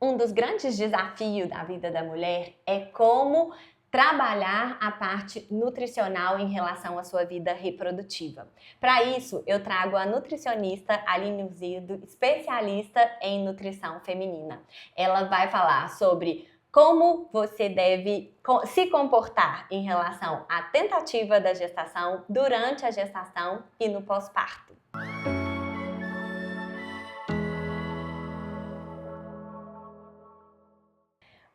Um dos grandes desafios da vida da mulher é como trabalhar a parte nutricional em relação à sua vida reprodutiva. Para isso, eu trago a nutricionista Aline Urzedo, especialista em nutrição feminina. Ela vai falar sobre como você deve se comportar em relação à tentativa da gestação, durante a gestação e no pós-parto.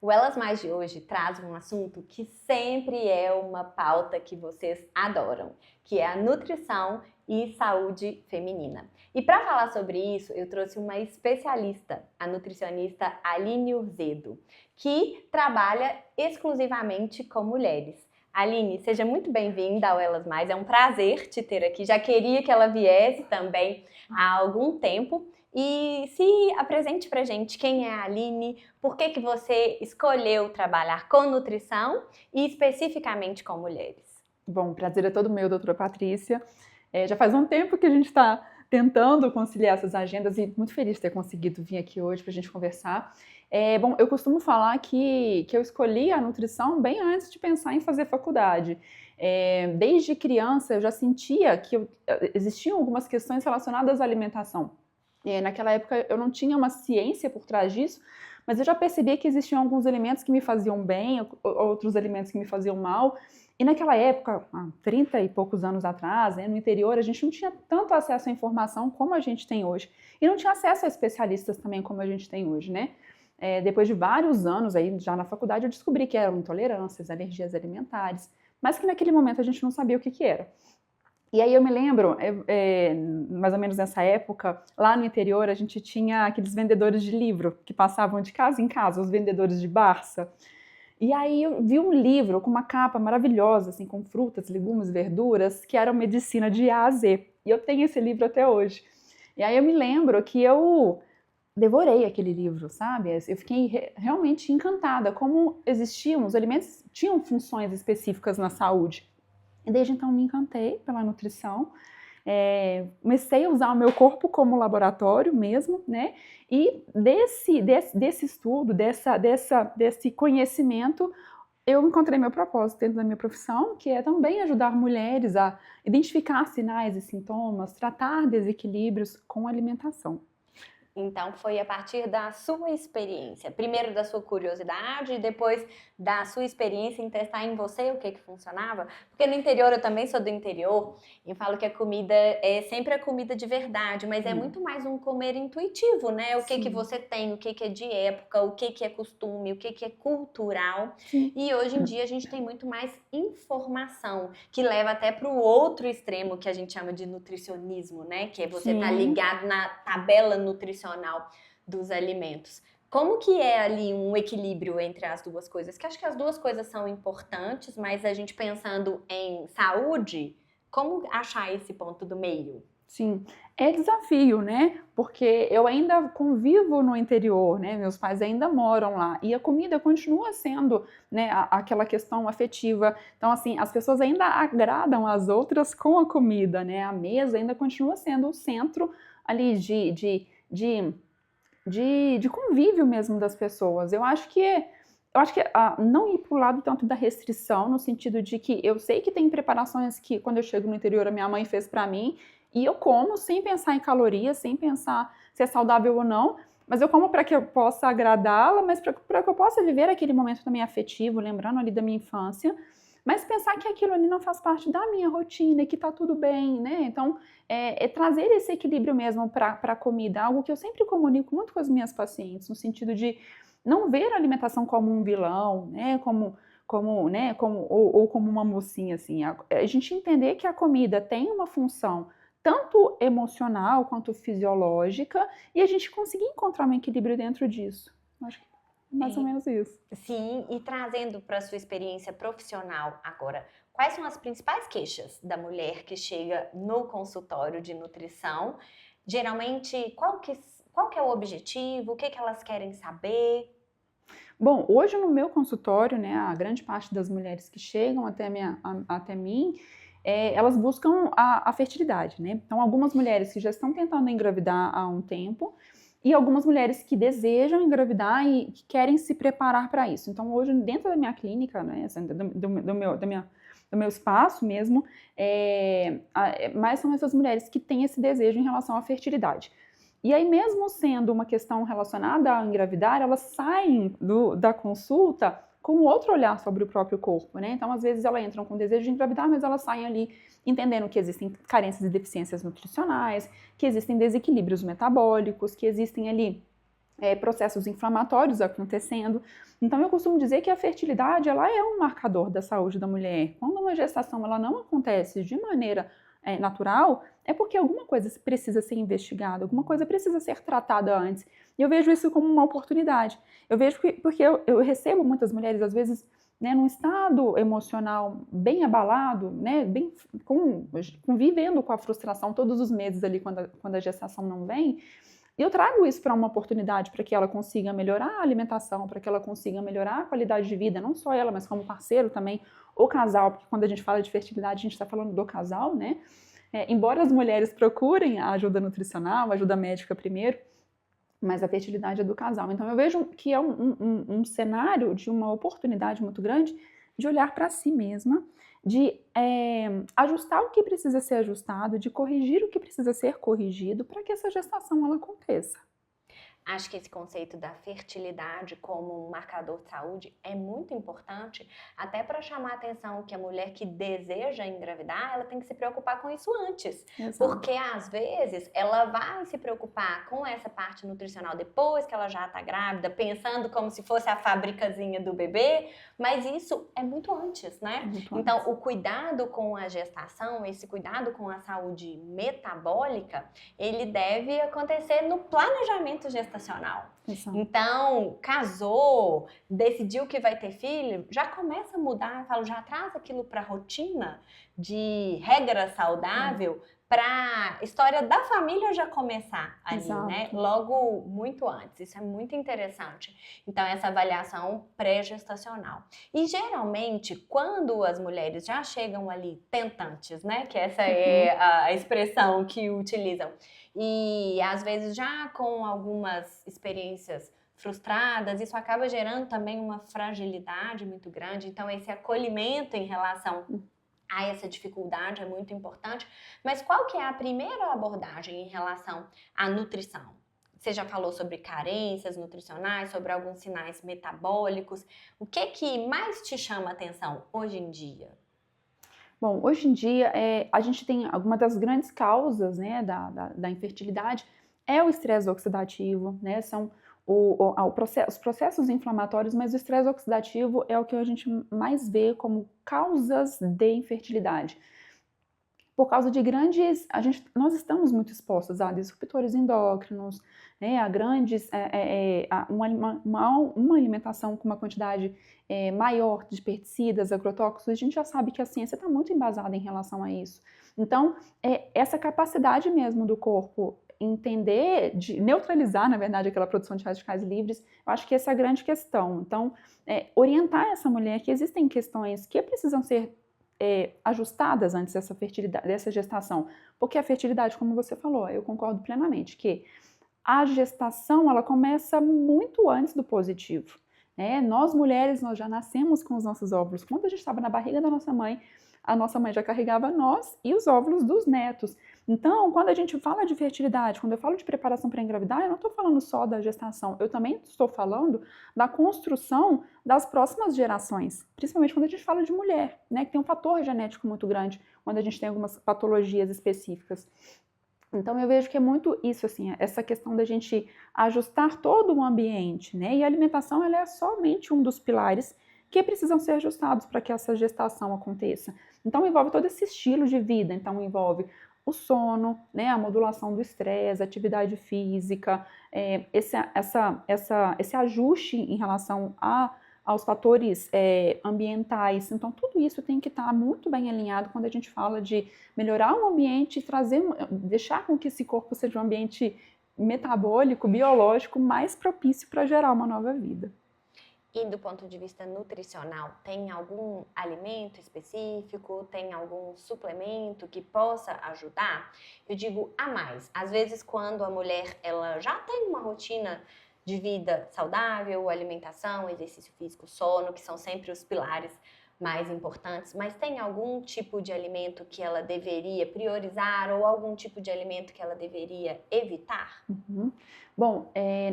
O Elas Mais de hoje traz um assunto que sempre é uma pauta que vocês adoram, que é a nutrição e saúde feminina. E para falar sobre isso, eu trouxe uma especialista, a nutricionista Aline Urzedo, que trabalha exclusivamente com mulheres. Aline, seja muito bem-vinda ao Elas Mais, é um prazer te ter aqui. Já queria que ela viesse também há algum tempo. E se apresente pra gente quem é a Aline, por que você escolheu trabalhar com nutrição e especificamente com mulheres? Bom, o prazer é todo meu, doutora Patrícia. Já faz um tempo que a gente está tentando conciliar essas agendas e muito feliz de ter conseguido vir aqui hoje para a gente conversar. Bom, eu costumo falar que eu escolhi a nutrição bem antes de pensar em fazer faculdade. Desde criança eu já sentia que existiam algumas questões relacionadas à alimentação. Naquela época eu não tinha uma ciência por trás disso, mas eu já percebia que existiam alguns alimentos que me faziam bem, outros alimentos que me faziam mal. E naquela época, há 30 e poucos anos atrás, no interior, a gente não tinha tanto acesso à informação como a gente tem hoje. E não tinha acesso a especialistas também como a gente tem hoje, né? Depois de vários anos, aí, já na faculdade, eu descobri que eram intolerâncias, alergias alimentares, mas que naquele momento a gente não sabia o que era. E aí eu me lembro, mais ou menos nessa época, lá no interior a gente tinha aqueles vendedores de livro que passavam de casa em casa, os vendedores de Barça. E aí eu vi um livro com uma capa maravilhosa, assim, com frutas, legumes, verduras, que era Medicina de A a Z. E eu tenho esse livro até hoje. E aí eu me lembro que eu devorei aquele livro, sabe? Eu fiquei realmente encantada como existiam, os alimentos tinham funções específicas na saúde. E desde então me encantei pela nutrição, comecei a usar o meu corpo como laboratório mesmo, né? E desse estudo, desse conhecimento, eu encontrei meu propósito dentro da minha profissão, que é também ajudar mulheres a identificar sinais e sintomas, tratar desequilíbrios com alimentação. Então foi a partir da sua experiência, primeiro da sua curiosidade e depois da sua experiência em testar em você o que funcionava? Porque no interior, eu também sou do interior, e falo que a comida é sempre a comida de verdade, mas é muito mais um comer intuitivo, né? O que você tem, o que é de época, o que é costume, o que é cultural. Sim. E hoje em dia a gente tem muito mais informação, que leva até para o outro extremo que a gente chama de nutricionismo, né? Que é você estar ligado na tabela nutricional dos alimentos. Como que é ali um equilíbrio entre as duas coisas? Que acho que as duas coisas são importantes, mas a gente pensando em saúde, como achar esse ponto do meio? Sim, é desafio, né? Porque eu ainda convivo no interior, né? Meus pais ainda moram lá e a comida continua sendo, né, aquela questão afetiva. Então, assim, as pessoas ainda agradam as outras com a comida, né? A mesa ainda continua sendo o centro ali de convívio mesmo das pessoas. Eu acho que não ir para o lado tanto da restrição, no sentido de que eu sei que tem preparações que, quando eu chego no interior, a minha mãe fez para mim, e eu como sem pensar em calorias, sem pensar se é saudável ou não, mas eu como para que eu possa agradá-la, mas para que eu possa viver aquele momento também afetivo, lembrando ali da minha infância, mas pensar que aquilo ali não faz parte da minha rotina e que tá tudo bem, né? Então, trazer esse equilíbrio mesmo para a comida, algo que eu sempre comunico muito com as minhas pacientes, no sentido de não ver a alimentação como um vilão, né? Ou como uma mocinha, assim. A gente entender que a comida tem uma função tanto emocional quanto fisiológica e a gente conseguir encontrar um equilíbrio dentro disso. Acho que é mais ou menos isso. Sim, e trazendo para a sua experiência profissional agora, quais são as principais queixas da mulher que chega no consultório de nutrição? Geralmente, qual que é o objetivo? O que elas querem saber? Bom, hoje no meu consultório, né, a grande parte das mulheres que chegam até mim, elas buscam a fertilidade, né? Então, algumas mulheres que já estão tentando engravidar há um tempo e algumas mulheres que desejam engravidar e que querem se preparar para isso. Então, hoje, dentro da minha clínica, né, assim, do meu espaço mesmo, mais são essas mulheres que têm esse desejo em relação à fertilidade. E aí, mesmo sendo uma questão relacionada a engravidar, elas saem da consulta com outro olhar sobre o próprio corpo, né? Então, às vezes, elas entram com desejo de engravidar, mas elas saem ali entendendo que existem carências e deficiências nutricionais, que existem desequilíbrios metabólicos, que existem ali processos inflamatórios acontecendo. Então, eu costumo dizer que a fertilidade, ela é um marcador da saúde da mulher. Quando uma gestação ela não acontece de maneira natural, é porque alguma coisa precisa ser investigada, alguma coisa precisa ser tratada antes. E eu vejo isso como uma oportunidade. Eu vejo porque eu recebo muitas mulheres, às vezes, né, num estado emocional bem abalado, né, bem convivendo com a frustração todos os meses ali quando a gestação não vem. E eu trago isso para uma oportunidade para que ela consiga melhorar a alimentação, para que ela consiga melhorar a qualidade de vida, não só ela, mas como parceiro também, o casal, porque quando a gente fala de fertilidade, a gente está falando do casal, né? Embora as mulheres procurem a ajuda nutricional, a ajuda médica primeiro, mas a fertilidade é do casal. Então eu vejo que é um cenário de uma oportunidade muito grande de olhar para si mesma, de ajustar o que precisa ser ajustado, de corrigir o que precisa ser corrigido para que essa gestação ela aconteça. Acho que esse conceito da fertilidade como um marcador de saúde é muito importante, até para chamar a atenção que a mulher que deseja engravidar, ela tem que se preocupar com isso antes. Exato. Porque às vezes ela vai se preocupar com essa parte nutricional depois que ela já está grávida, pensando como se fosse a fabricazinha do bebê, mas isso é muito antes, né? Então, o cuidado com a gestação, esse cuidado com a saúde metabólica, ele deve acontecer no planejamento gestacional. Exato. Então, casou, decidiu que vai ter filho, já começa a mudar, já traz aquilo para a rotina de regra saudável para a história da família já começar ali, Exato. né? Logo muito antes. Isso é muito interessante. Então, essa avaliação pré-gestacional. E geralmente, quando as mulheres já chegam ali tentantes, né? Que essa é a expressão que utilizam. E às vezes já com algumas experiências frustradas, isso acaba gerando também uma fragilidade muito grande. Então, esse acolhimento em relação a essa dificuldade é muito importante. Mas qual que é a primeira abordagem em relação à nutrição? Você já falou sobre carências nutricionais, sobre alguns sinais metabólicos. O que mais te chama a atenção hoje em dia? Bom, hoje em dia, a gente tem alguma das grandes causas, né, da infertilidade é o estresse oxidativo, né, são os processos inflamatórios, mas o estresse oxidativo é o que a gente mais vê como causas de infertilidade. Por causa de nós estamos muito expostos a disruptores endócrinos, né, a grandes, uma alimentação com uma quantidade maior de pesticidas, agrotóxicos. A gente já sabe que a ciência está muito embasada em relação a isso. Então, essa capacidade mesmo do corpo entender, de neutralizar, na verdade, aquela produção de radicais livres, eu acho que essa é a grande questão. Então, orientar essa mulher que existem questões que precisam ser ajustadas antes dessa fertilidade, dessa gestação, porque a fertilidade, como você falou, eu concordo plenamente que a gestação ela começa muito antes do positivo, né? Nós mulheres nós já nascemos com os nossos óvulos. Quando a gente estava na barriga da nossa mãe, a nossa mãe já carregava nós e os óvulos dos netos. Então, quando a gente fala de fertilidade, quando eu falo de preparação para engravidar, eu não estou falando só da gestação, eu também estou falando da construção das próximas gerações, principalmente quando a gente fala de mulher, né, que tem um fator genético muito grande, quando a gente tem algumas patologias específicas. Então, eu vejo que é muito isso, assim, essa questão da gente ajustar todo o ambiente, né, e a alimentação ela é somente um dos pilares que precisam ser ajustados para que essa gestação aconteça. Então, envolve todo esse estilo de vida, então envolve o sono, né, a modulação do estresse, a atividade física, esse ajuste em relação aos fatores ambientais. Então, tudo isso tem que estar muito bem alinhado quando a gente fala de melhorar o ambiente, deixar com que esse corpo seja um ambiente metabólico, biológico, mais propício para gerar uma nova vida. E do ponto de vista nutricional, tem algum alimento específico, tem algum suplemento que possa ajudar? Eu digo a mais. Às vezes, quando a mulher ela já tem uma rotina de vida saudável, alimentação, exercício físico, sono, que são sempre os pilares mais importantes, mas tem algum tipo de alimento que ela deveria priorizar ou algum tipo de alimento que ela deveria evitar? Uhum. Bom,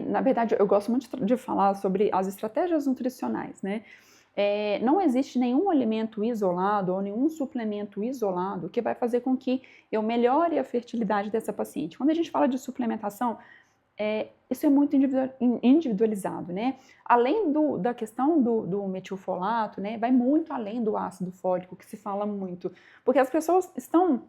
na verdade, eu gosto muito de falar sobre as estratégias nutricionais, né? Não existe nenhum alimento isolado ou nenhum suplemento isolado que vai fazer com que eu melhore a fertilidade dessa paciente. Quando a gente fala de suplementação, isso é muito individualizado, né? Além da questão do metilfolato, né? Vai muito além do ácido fólico, que se fala muito, porque as pessoas estão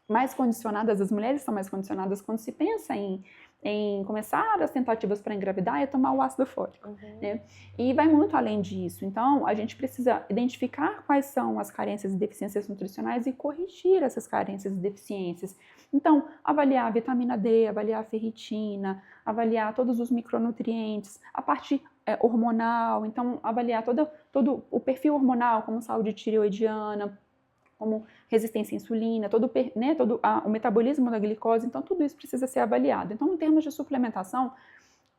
mais condicionadas, as mulheres estão mais condicionadas quando se pensa em começar as tentativas para engravidar e tomar o ácido fólico, né? E vai muito além disso. Então, a gente precisa identificar quais são as carências e deficiências nutricionais e corrigir essas carências e deficiências. Então, avaliar a vitamina D, avaliar a ferritina, avaliar todos os micronutrientes, a parte hormonal, então avaliar todo o perfil hormonal, como saúde tireoidiana, como resistência à insulina, todo o metabolismo da glicose, então tudo isso precisa ser avaliado. Então, em termos de suplementação,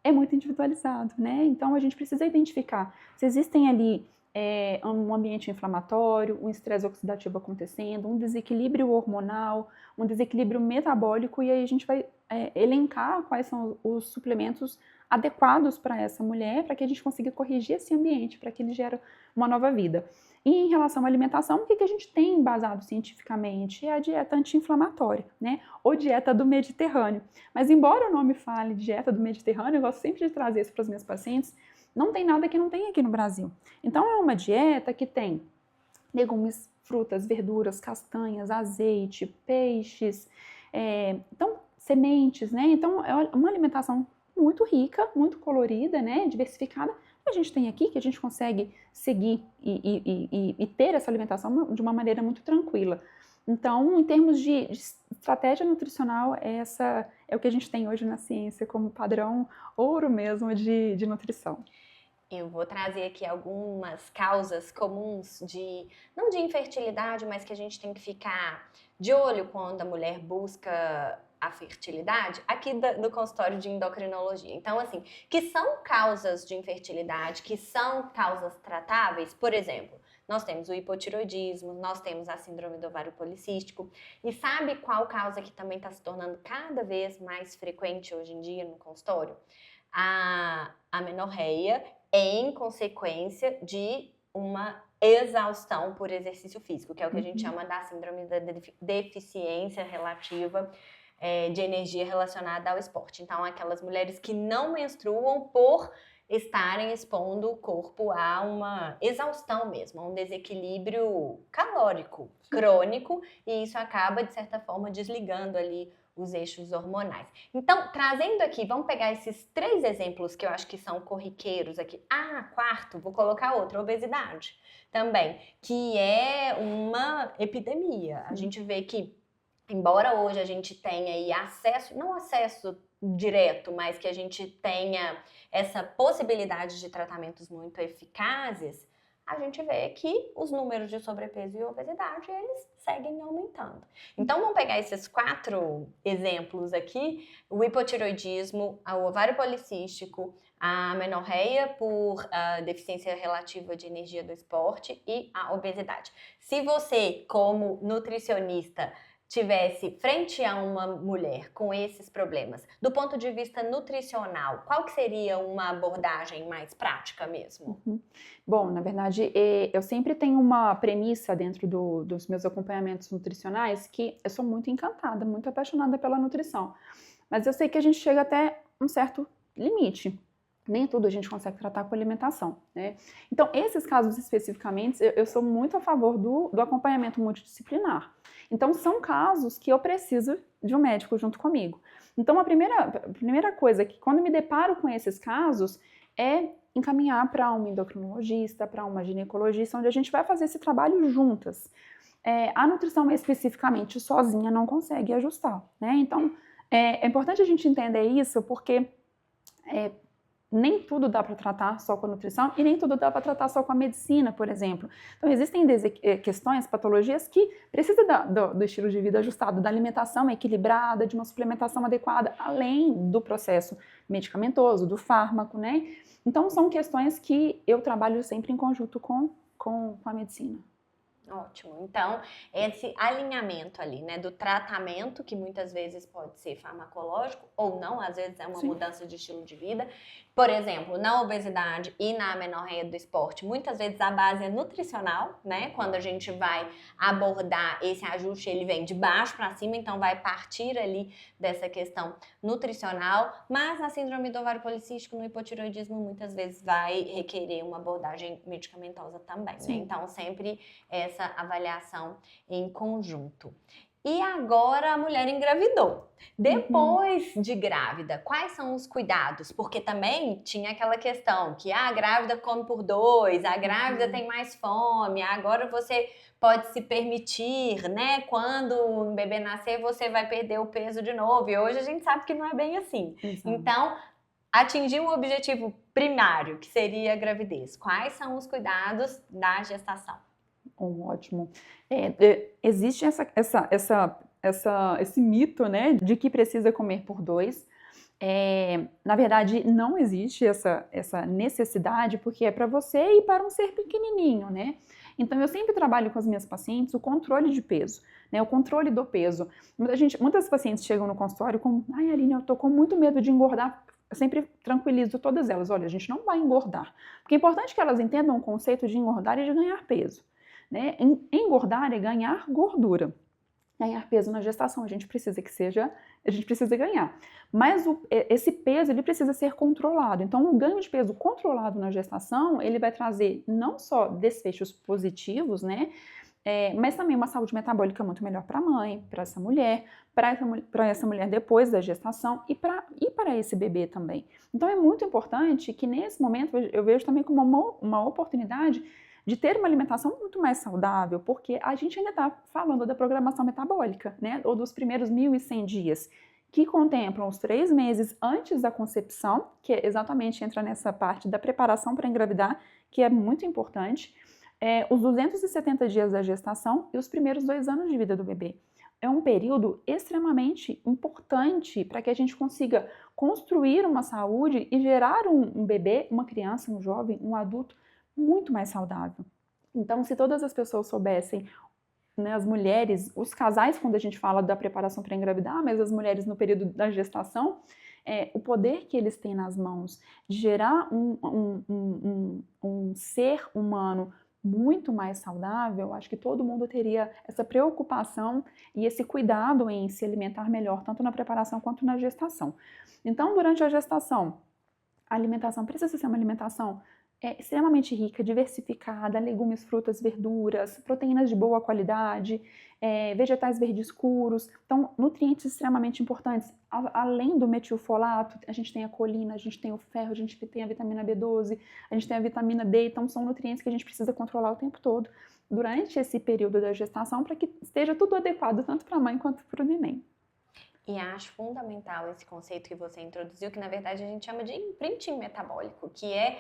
é muito individualizado, né? Então, a gente precisa identificar se existem ali um ambiente inflamatório, um estresse oxidativo acontecendo, um desequilíbrio hormonal, um desequilíbrio metabólico, e aí a gente vai elencar quais são os suplementos adequados para essa mulher, para que a gente consiga corrigir esse ambiente, para que ele gere uma nova vida. E em relação à alimentação, o que a gente tem embasado cientificamente é a dieta anti-inflamatória, né? Ou dieta do Mediterrâneo. Mas embora o nome fale dieta do Mediterrâneo, eu gosto sempre de trazer isso para os meus pacientes, não tem nada que não tem aqui no Brasil. Então é uma dieta que tem legumes, frutas, verduras, castanhas, azeite, peixes, então sementes, né? Então é uma alimentação muito rica, muito colorida, né? Diversificada, que a gente tem aqui, que a gente consegue seguir e ter essa alimentação de uma maneira muito tranquila. Então, em termos de estratégia nutricional, essa é o que a gente tem hoje na ciência como padrão ouro mesmo de nutrição. Eu vou trazer aqui algumas causas comuns não de infertilidade, mas que a gente tem que ficar de olho quando a mulher busca a fertilidade, aqui do consultório de endocrinologia. Então, assim, que são causas de infertilidade, que são causas tratáveis, por exemplo, nós temos o hipotiroidismo, nós temos a síndrome do ovário policístico, e sabe qual causa que também está se tornando cada vez mais frequente hoje em dia no consultório? A amenorreia em consequência de uma exaustão por exercício físico, que é o que a gente chama da síndrome da deficiência relativa de energia relacionada ao esporte. Então, aquelas mulheres que não menstruam por estarem expondo o corpo a uma exaustão mesmo, a um desequilíbrio calórico crônico, e isso acaba, de certa forma, desligando ali os eixos hormonais. Então, trazendo aqui, vamos pegar esses 3 exemplos que eu acho que são corriqueiros aqui. Quarto, vou colocar outro, obesidade também, que é uma epidemia. A gente vê que, embora hoje a gente tenha aí acesso, não acesso direto, mas que a gente tenha essa possibilidade de tratamentos muito eficazes, a gente vê que os números de sobrepeso e obesidade, eles seguem aumentando. Então, vamos pegar esses 4 exemplos aqui: o hipotiroidismo, o ovário policístico, a amenorreia por deficiência relativa de energia do esporte e a obesidade. Se você, como nutricionista, tivesse frente a uma mulher com esses problemas, do ponto de vista nutricional, qual que seria uma abordagem mais prática mesmo? Bom, na verdade, eu sempre tenho uma premissa dentro dos meus acompanhamentos nutricionais que eu sou muito encantada, muito apaixonada pela nutrição. Mas eu sei que a gente chega até um certo limite. Nem tudo a gente consegue tratar com alimentação, né? Então, esses casos especificamente, eu sou muito a favor do acompanhamento multidisciplinar. Então, são casos que eu preciso de um médico junto comigo. Então, a primeira coisa que, quando eu me deparo com esses casos, é encaminhar para um endocrinologista, para uma ginecologista, onde a gente vai fazer esse trabalho juntas. A nutrição especificamente sozinha não consegue ajustar, né? Então, é importante a gente entender isso porque nem tudo dá para tratar só com a nutrição e nem tudo dá para tratar só com a medicina, por exemplo. Então, existem questões, patologias que precisam do estilo de vida ajustado, da alimentação equilibrada, de uma suplementação adequada, além do processo medicamentoso, do fármaco, né? Então, são questões que eu trabalho sempre em conjunto com a medicina. Ótimo. Então, esse alinhamento ali, né, do tratamento, que muitas vezes pode ser farmacológico ou não, às vezes é uma mudança de estilo de vida. Por exemplo, na obesidade e na amenorreia do esporte, muitas vezes a base é nutricional, né? Quando a gente vai abordar esse ajuste, ele vem de baixo para cima, então vai partir ali dessa questão nutricional, mas na síndrome do ovário policístico, no hipotireoidismo, muitas vezes vai requerer uma abordagem medicamentosa também, né? Então, sempre essa avaliação em conjunto. E agora a mulher engravidou. Depois de grávida, quais são os cuidados? Porque também tinha aquela questão que a grávida come por 2, a grávida tem mais fome, agora você pode se permitir, né? Quando um bebê nascer, você vai perder o peso de novo. E hoje a gente sabe que não é bem assim. Exato. Então, atingir o objetivo primário, que seria a gravidez. Quais são os cuidados da gestação? Ótimo. Existe esse mito, né, de que precisa comer por 2. Na verdade, não existe essa necessidade, porque é para você e para um ser pequenininho, né? Então, eu sempre trabalho com as minhas pacientes o controle de peso, né? O controle do peso. Muitas pacientes chegam no consultório com, ai, Aline, eu tô com muito medo de engordar. Eu sempre tranquilizo todas elas, olha, a gente não vai engordar. Porque é importante que elas entendam o conceito de engordar e de ganhar peso. Né? Engordar é ganhar gordura. Ganhar peso na gestação, a gente precisa ganhar. Mas esse peso, ele precisa ser controlado. Então, o ganho de peso controlado na gestação, ele vai trazer não só desfechos positivos, né? Mas também uma saúde metabólica muito melhor para a mãe, para essa mulher, para essa mulher depois da gestação e para esse bebê também. Então, é muito importante que nesse momento eu vejo também como uma oportunidade de ter uma alimentação muito mais saudável, porque a gente ainda está falando da programação metabólica, né? Ou dos primeiros 1.100 dias, que contemplam os 3 meses antes da concepção, que exatamente entra nessa parte da preparação para engravidar, que é muito importante, os 270 dias da gestação e os primeiros 2 anos de vida do bebê. É um período extremamente importante para que a gente consiga construir uma saúde e gerar um bebê, uma criança, um jovem, um adulto muito mais saudável. Então, se todas as pessoas soubessem, né, as mulheres, os casais, quando a gente fala da preparação para engravidar, mas as mulheres no período da gestação, o poder que eles têm nas mãos de gerar um ser humano muito mais saudável, acho que todo mundo teria essa preocupação e esse cuidado em se alimentar melhor, tanto na preparação quanto na gestação. Então, durante a gestação, a alimentação precisa ser uma alimentação extremamente rica, diversificada, legumes, frutas, verduras, proteínas de boa qualidade, vegetais verdes escuros, então nutrientes extremamente importantes. Além do metilfolato, a gente tem a colina, a gente tem o ferro, a gente tem a vitamina B12, a gente tem a vitamina D, então são nutrientes que a gente precisa controlar o tempo todo durante esse período da gestação para que esteja tudo adequado tanto para a mãe quanto para o neném. E acho fundamental esse conceito que você introduziu, que na verdade a gente chama de imprinting metabólico, que é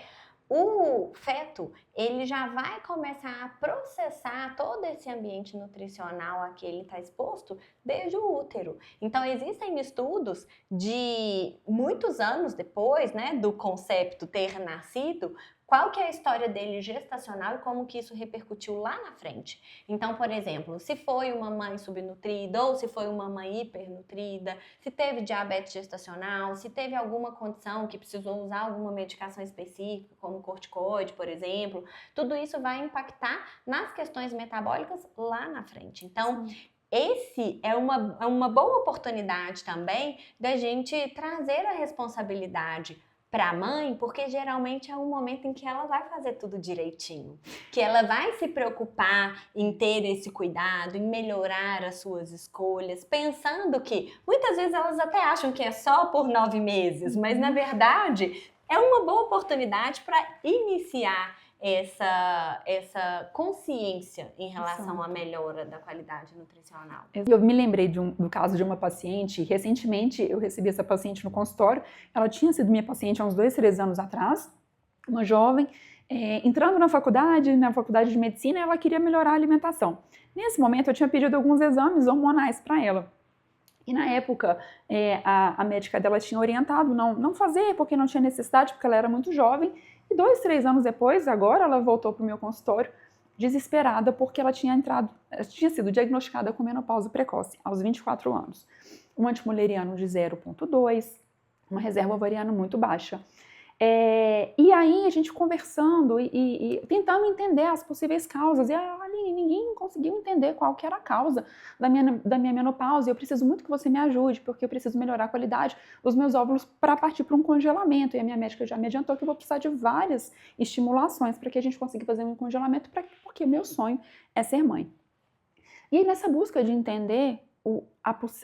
o feto, ele já vai começar a processar todo esse ambiente nutricional a que ele está exposto desde o útero. Então, existem estudos de muitos anos depois, né, do concepto ter nascido, qual que é a história dele gestacional e como que isso repercutiu lá na frente. Então, por exemplo, se foi uma mãe subnutrida ou se foi uma mãe hipernutrida, se teve diabetes gestacional, se teve alguma condição que precisou usar alguma medicação específica, como corticoide, por exemplo, tudo isso vai impactar nas questões metabólicas lá na frente. Então, esse é uma boa oportunidade também da gente trazer a responsabilidade para a mãe, porque geralmente é um momento em que ela vai fazer tudo direitinho, que ela vai se preocupar em ter esse cuidado, em melhorar as suas escolhas, pensando que muitas vezes elas até acham que é só por 9 meses, mas na verdade é uma boa oportunidade para iniciar essa consciência em relação Exato. à melhora da qualidade nutricional. Eu me lembrei do caso de uma paciente, recentemente eu recebi essa paciente no consultório, ela tinha sido minha paciente há uns 2, 3 anos atrás, uma jovem, entrando na faculdade de medicina, ela queria melhorar a alimentação. Nesse momento eu tinha pedido alguns exames hormonais para ela. E na época, a médica dela tinha orientado não fazer, porque não tinha necessidade, porque ela era muito jovem. E 2, 3 anos depois, agora ela voltou para o meu consultório, desesperada, porque ela tinha sido diagnosticada com menopausa precoce, aos 24 anos. Um antimuleriano de 0,2, uma reserva ovariana muito baixa. E aí a gente conversando e tentando entender as possíveis causas. E a Aline, ninguém conseguiu entender qual que era a causa da minha menopausa. Eu preciso muito que você me ajude, porque eu preciso melhorar a qualidade dos meus óvulos para partir para um congelamento. E a minha médica já me adiantou que eu vou precisar de várias estimulações para que a gente consiga fazer um congelamento, porque meu sonho é ser mãe. E aí nessa busca de entender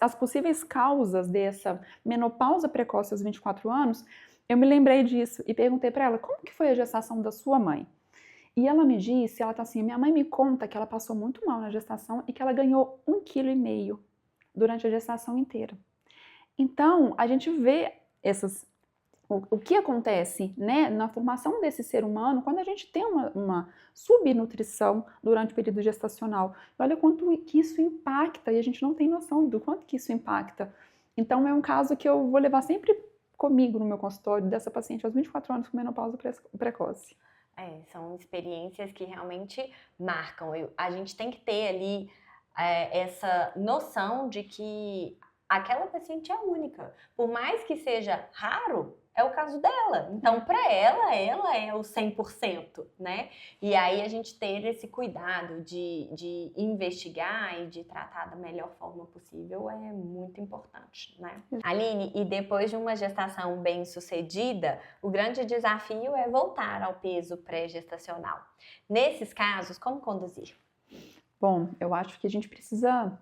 as possíveis causas dessa menopausa precoce aos 24 anos, eu me lembrei disso e perguntei para ela, como que foi a gestação da sua mãe? E ela me disse, ela tá assim, minha mãe me conta que ela passou muito mal na gestação e que ela ganhou 1,5 kg durante a gestação inteira. Então, a gente vê o que acontece, né, na formação desse ser humano quando a gente tem uma subnutrição durante o período gestacional. Olha o quanto que isso impacta e a gente não tem noção do quanto que isso impacta. Então, é um caso que eu vou levar sempre comigo no meu consultório dessa paciente aos 24 anos com menopausa precoce. São experiências que realmente marcam. A gente tem que ter ali essa noção de que aquela paciente é única. Por mais que seja raro, é o caso dela. Então, para ela é o 100%, né? E aí a gente ter esse cuidado de investigar e de tratar da melhor forma possível é muito importante, né? Aline, e depois de uma gestação bem-sucedida, o grande desafio é voltar ao peso pré-gestacional. Nesses casos, como conduzir? Bom, eu acho que a gente precisa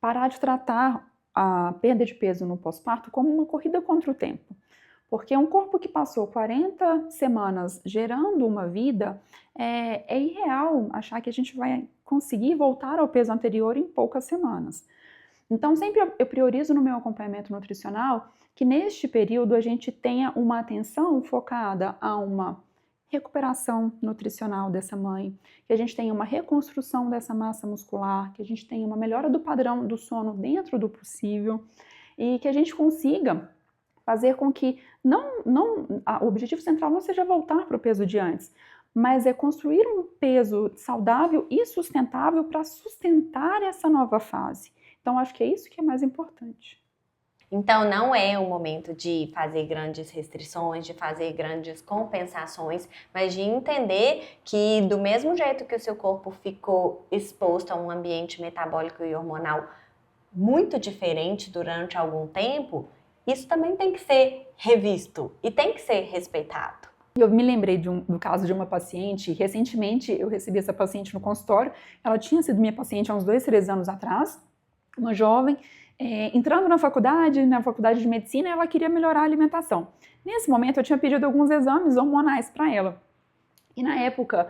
parar de tratar a perda de peso no pós-parto como uma corrida contra o tempo. Porque um corpo que passou 40 semanas gerando uma vida, é irreal achar que a gente vai conseguir voltar ao peso anterior em poucas semanas. Então, sempre eu priorizo no meu acompanhamento nutricional que neste período a gente tenha uma atenção focada a uma recuperação nutricional dessa mãe, que a gente tenha uma reconstrução dessa massa muscular, que a gente tenha uma melhora do padrão do sono dentro do possível e que a gente consiga fazer com que o objetivo central não seja voltar para o peso de antes, mas é construir um peso saudável e sustentável para sustentar essa nova fase. Então, acho que é isso que é mais importante. Então, não é o momento de fazer grandes restrições, de fazer grandes compensações, mas de entender que, do mesmo jeito que o seu corpo ficou exposto a um ambiente metabólico e hormonal muito diferente durante algum tempo, isso também tem que ser revisto e tem que ser respeitado. Eu me lembrei do caso de uma paciente, recentemente eu recebi essa paciente no consultório, ela tinha sido minha paciente há uns 2, 3 anos atrás, uma jovem, entrando na faculdade de medicina, ela queria melhorar a alimentação. Nesse momento, eu tinha pedido alguns exames hormonais para ela. E na época,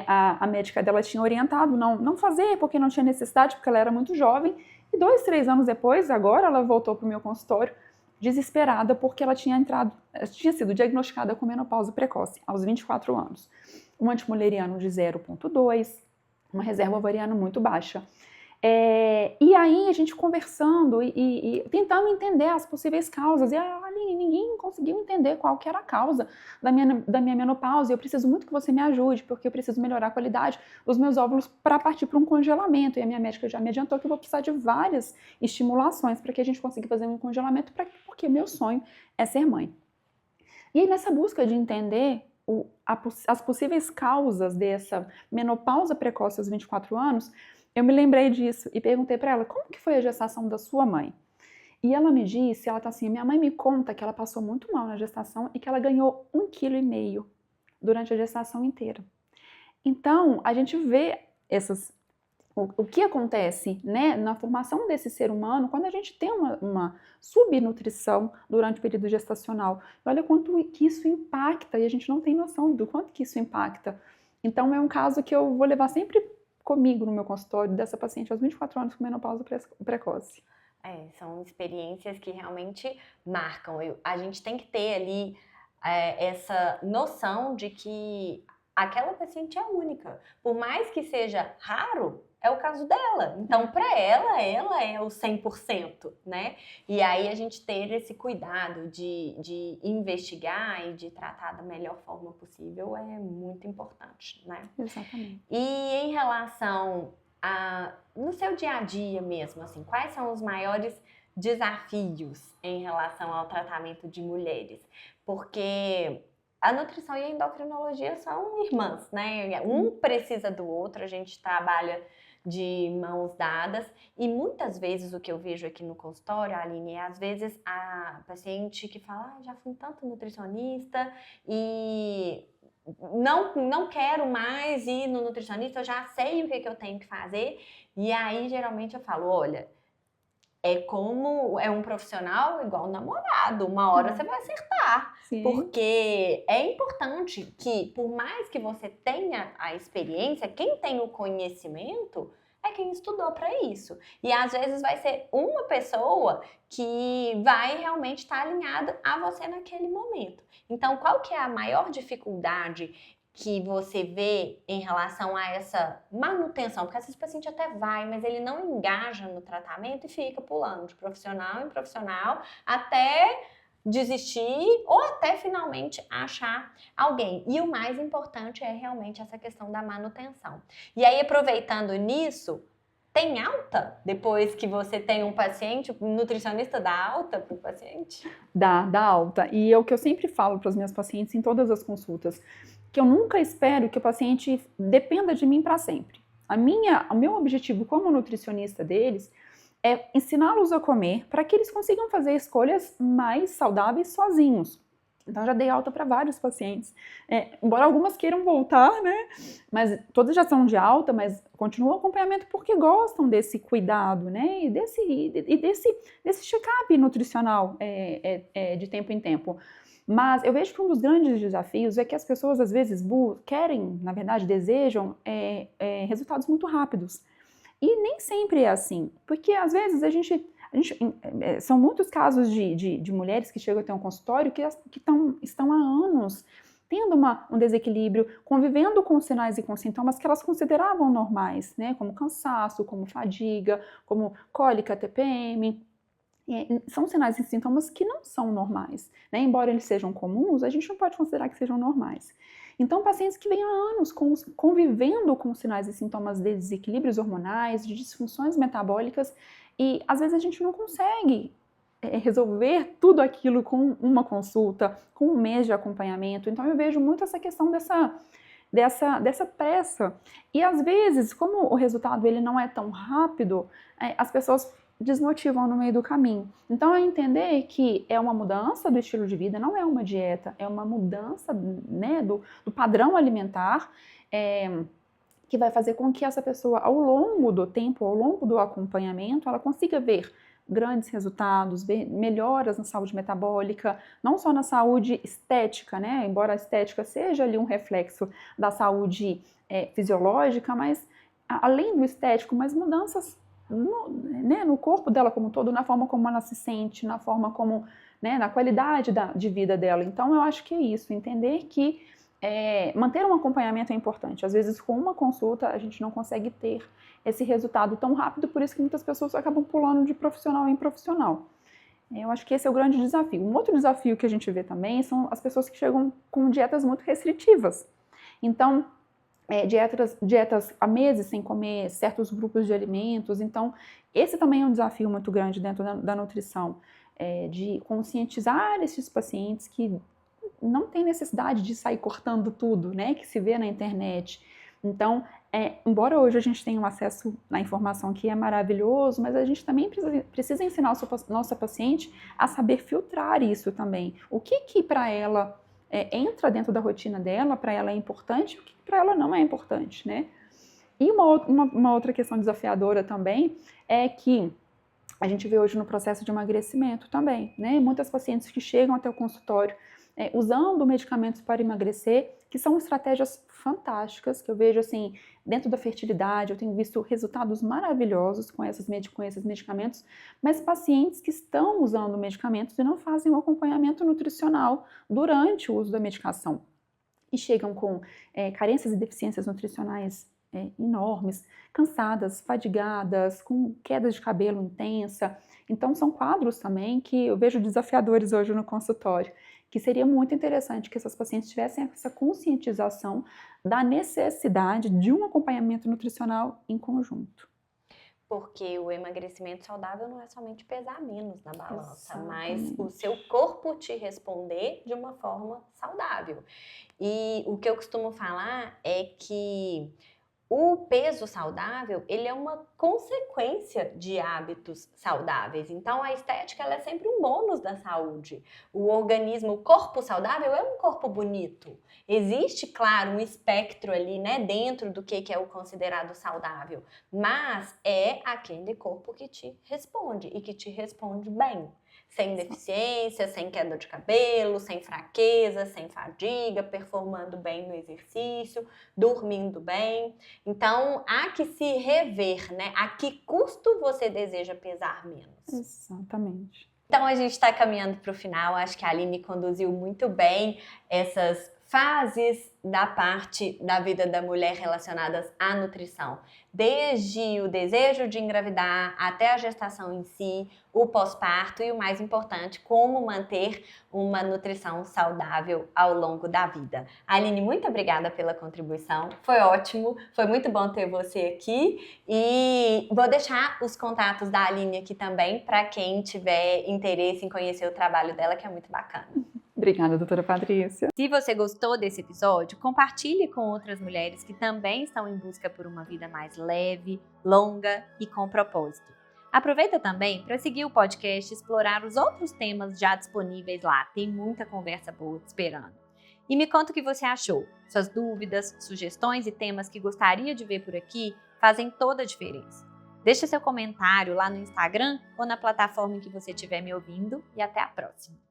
a médica dela tinha orientado não fazer, porque não tinha necessidade, porque ela era muito jovem. E 2, 3 anos depois, agora ela voltou para o meu consultório, desesperada, porque ela tinha sido diagnosticada com menopausa precoce, aos 24 anos. Um antimuleriano de 0,2, uma reserva ovariana muito baixa. E aí a gente conversando e tentando entender as possíveis causas. E a Aline, ninguém conseguiu entender qual que era a causa da minha menopausa. Eu preciso muito que você me ajude, porque eu preciso melhorar a qualidade dos meus óvulos para partir para um congelamento. E a minha médica já me adiantou que eu vou precisar de várias estimulações para que a gente consiga fazer um congelamento, porque meu sonho é ser mãe. E aí nessa busca de entender as possíveis causas dessa menopausa precoce aos 24 anos, eu me lembrei disso e perguntei para ela, como que foi a gestação da sua mãe? E ela me disse, ela tá assim, minha mãe me conta que ela passou muito mal na gestação e que ela ganhou 1,5 kg durante a gestação inteira. Então, a gente vê o que acontece, né, na formação desse ser humano quando a gente tem uma subnutrição durante o período gestacional. Olha quanto que isso impacta e a gente não tem noção do quanto que isso impacta. Então é um caso que eu vou levar sempre comigo no meu consultório dessa paciente aos 24 anos com menopausa precoce. São experiências que realmente marcam. A gente tem que ter ali essa noção de que aquela paciente é única. Por mais que seja raro, é o caso dela. Então, para ela é o 100%, né? E aí a gente ter esse cuidado de investigar e de tratar da melhor forma possível é muito importante, né? Exatamente. E em relação no seu dia a dia mesmo, assim, quais são os maiores desafios em relação ao tratamento de mulheres? Porque a nutrição e a endocrinologia são irmãs, né? Um precisa do outro, a gente trabalha de mãos dadas e muitas vezes o que eu vejo aqui no consultório, Aline, é às vezes a paciente que fala, já fui tanto nutricionista e não quero mais ir no nutricionista, eu já sei o que eu tenho que fazer. E aí, geralmente, eu falo, olha, é um profissional igual um namorado, uma hora você vai acertar. Sim. Porque é importante que, por mais que você tenha a experiência, quem tem o conhecimento é quem estudou para isso. E às vezes vai ser uma pessoa que vai realmente estar alinhada a você naquele momento. Então, qual que é a maior dificuldade que você vê em relação a essa manutenção? Porque às vezes o paciente até vai, mas ele não engaja no tratamento e fica pulando de profissional em profissional até desistir ou até finalmente achar alguém. E o mais importante é realmente essa questão da manutenção. E aí, aproveitando nisso, tem alta depois que você tem um paciente, o nutricionista dá alta para o paciente? Dá alta. E é o que eu sempre falo para os meus pacientes em todas as consultas, que eu nunca espero que o paciente dependa de mim para sempre. O meu objetivo como nutricionista deles é ensiná-los a comer para que eles consigam fazer escolhas mais saudáveis sozinhos. Então, já dei alta para vários pacientes. Embora algumas queiram voltar, né? Mas todas já são de alta, mas continuam o acompanhamento porque gostam desse cuidado, né? E desse check-up nutricional de tempo em tempo. Mas eu vejo que um dos grandes desafios é que as pessoas, às vezes, querem, na verdade, desejam resultados muito rápidos. E nem sempre é assim, porque às vezes são muitos casos de mulheres que chegam a ter um consultório que estão há anos tendo um desequilíbrio, convivendo com sinais e com sintomas que elas consideravam normais, né? Como cansaço, como fadiga, como cólica, TPM. São sinais e sintomas que não são normais, né? Embora eles sejam comuns, a gente não pode considerar que sejam normais. Então, pacientes que vêm há anos convivendo com sinais e sintomas de desequilíbrios hormonais, de disfunções metabólicas, e às vezes a gente não consegue resolver tudo aquilo com uma consulta, com um mês de acompanhamento. Então, eu vejo muito essa questão dessa pressa. E às vezes, como o resultado ele não é tão rápido, as pessoas desmotivam no meio do caminho. Então, é entender que é uma mudança do estilo de vida, não é uma dieta, é uma mudança, né, do padrão alimentar, que vai fazer com que essa pessoa, ao longo do tempo, ao longo do acompanhamento, ela consiga ver grandes resultados, ver melhoras na saúde metabólica, não só na saúde estética, né, embora a estética seja ali um reflexo da saúde fisiológica, mas além do estético, mas mudanças no corpo dela como um todo, na forma como ela se sente, na forma como, né, na qualidade de vida dela. Então, eu acho que é isso, entender que manter um acompanhamento é importante. Às vezes, com uma consulta, a gente não consegue ter esse resultado tão rápido, por isso que muitas pessoas acabam pulando de profissional em profissional. Eu acho que esse é o grande desafio. Um outro desafio que a gente vê também são as pessoas que chegam com dietas muito restritivas. Então, dietas há meses sem comer certos grupos de alimentos. Então, esse também é um desafio muito grande dentro da nutrição, de conscientizar esses pacientes que não tem necessidade de sair cortando tudo, né, que se vê na internet. Então, embora hoje a gente tenha um acesso à informação que é maravilhoso, mas a gente também precisa ensinar o nosso paciente a saber filtrar isso também. O que para ela entra dentro da rotina dela, para ela é importante, o que para ela não é importante, né? E uma outra questão desafiadora também é que a gente vê hoje no processo de emagrecimento também, né? Muitas pacientes que chegam até o consultório usando medicamentos para emagrecer, que são estratégias fantásticas, que eu vejo assim, dentro da fertilidade, eu tenho visto resultados maravilhosos com esses medicamentos, mas pacientes que estão usando medicamentos e não fazem um acompanhamento nutricional durante o uso da medicação e chegam com carências e deficiências nutricionais enormes, cansadas, fadigadas, com queda de cabelo intensa. Então, são quadros também que eu vejo desafiadores hoje no consultório, que seria muito interessante que essas pacientes tivessem essa conscientização da necessidade de um acompanhamento nutricional em conjunto. Porque o emagrecimento saudável não é somente pesar menos na balança, Exatamente. mas o seu corpo te responder de uma forma saudável. E o que eu costumo falar é que o peso saudável, ele é uma consequência de hábitos saudáveis. Então, a estética, ela é sempre um bônus da saúde. O organismo, o corpo saudável é um corpo bonito. Existe, claro, um espectro ali, né, dentro do que é o considerado saudável. Mas é aquele corpo que te responde e que te responde bem. Sem deficiência, sem queda de cabelo, sem fraqueza, sem fadiga, performando bem no exercício, dormindo bem. Então, há que se rever, né? A que custo você deseja pesar menos? Exatamente. Então, a gente está caminhando para o final. Acho que a Aline conduziu muito bem essas fases da parte da vida da mulher relacionadas à nutrição. Desde o desejo de engravidar até a gestação em si, o pós-parto e o mais importante, como manter uma nutrição saudável ao longo da vida. Aline, muito obrigada pela contribuição. Foi ótimo, foi muito bom ter você aqui e vou deixar os contatos da Aline aqui também para quem tiver interesse em conhecer o trabalho dela, que é muito bacana. Obrigada, doutora Patrícia. Se você gostou desse episódio, compartilhe com outras mulheres que também estão em busca por uma vida mais leve, longa e com propósito. Aproveita também para seguir o podcast e explorar os outros temas já disponíveis lá. Tem muita conversa boa te esperando. E me conta o que você achou. Suas dúvidas, sugestões e temas que gostaria de ver por aqui fazem toda a diferença. Deixe seu comentário lá no Instagram ou na plataforma em que você estiver me ouvindo e até a próxima.